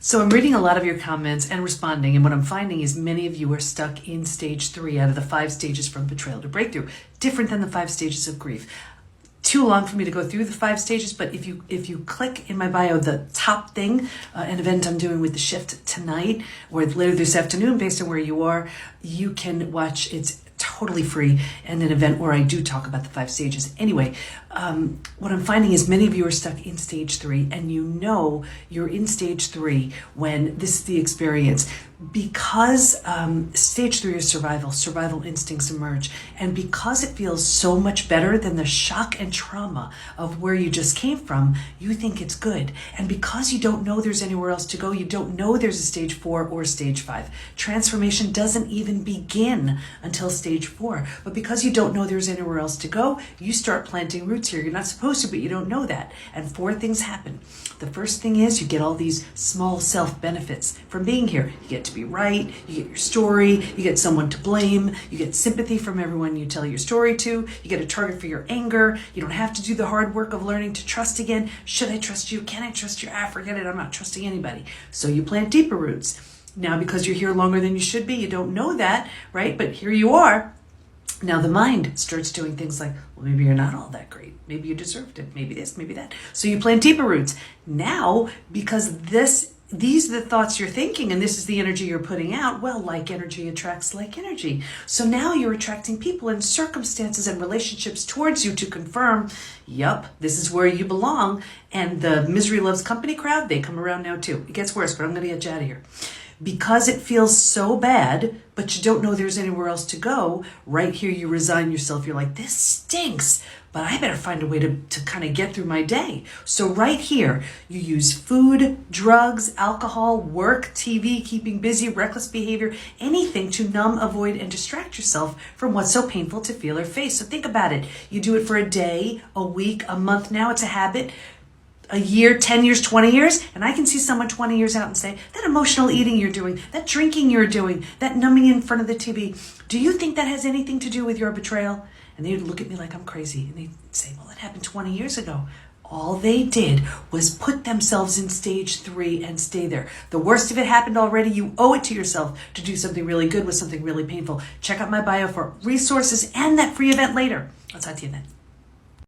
So I'm reading a lot of your comments and responding, and what I'm finding is many of you are stuck in stage 3 out of the 5 stages from betrayal to breakthrough, different than the 5 stages of grief. Too long for me to go through the 5 stages, but if you click in my bio the top thing, an event I'm doing with the shift tonight or later this afternoon based on where you are, you can watch. It's totally free, and an event where I do talk about the 5 stages. Anyway, what I'm finding is many of you are stuck in stage 3, and you know you're in stage 3 when this is the experience. Because stage 3 is survival instincts emerge, and because it feels so much better than the shock and trauma of where you just came from, you think it's good. And because you don't know there's anywhere else to go, you don't know there's a stage 4 or stage 5. Transformation doesn't even begin until stage 4. But because you don't know there's anywhere else to go, you start planting roots here. You're not supposed to, but you don't know that. And 4 things happen. The first thing is you get all these small self benefits from being here. You get to be right, you get your story, you get someone to blame, you get sympathy from everyone you tell your story to, you get a target for your anger, you don't have to do the hard work of learning to trust again. Should I trust you? Can I trust you? Forget it, I'm not trusting anybody. So you plant deeper roots. Now, because you're here longer than you should be, you don't know that, right? But here you are. Now the mind starts doing things like, well, maybe you're not all that great. Maybe you deserved it. Maybe this, maybe that. So you plant deeper roots. Now, because these are the thoughts you're thinking, and this is the energy you're putting out, well, like energy attracts like energy. So now you're attracting people and circumstances and relationships towards you to confirm, yup, this is where you belong. And the misery loves company crowd, they come around now too. It gets worse, but I'm going to get you out of here. Because it feels so bad, but you don't know there's anywhere else to go, right here you resign yourself. You're like, this stinks, but I better find a way to kind of get through my day. So right here, you use food, drugs, alcohol, work, TV, keeping busy, reckless behavior, anything to numb, avoid, and distract yourself from what's so painful to feel or face. So think about it. You do it for a day, a week, a month. Now it's a habit. A year, 10 years, 20 years, and I can see someone 20 years out and say, that emotional eating you're doing, that drinking you're doing, that numbing in front of the TV, do you think that has anything to do with your betrayal? And they would look at me like I'm crazy, and they'd say, well, it happened 20 years ago. All they did was put themselves in stage 3 and stay there. The worst of it happened already. You owe it to yourself to do something really good with something really painful. Check out my bio for resources and that free event later. I'll talk to you then.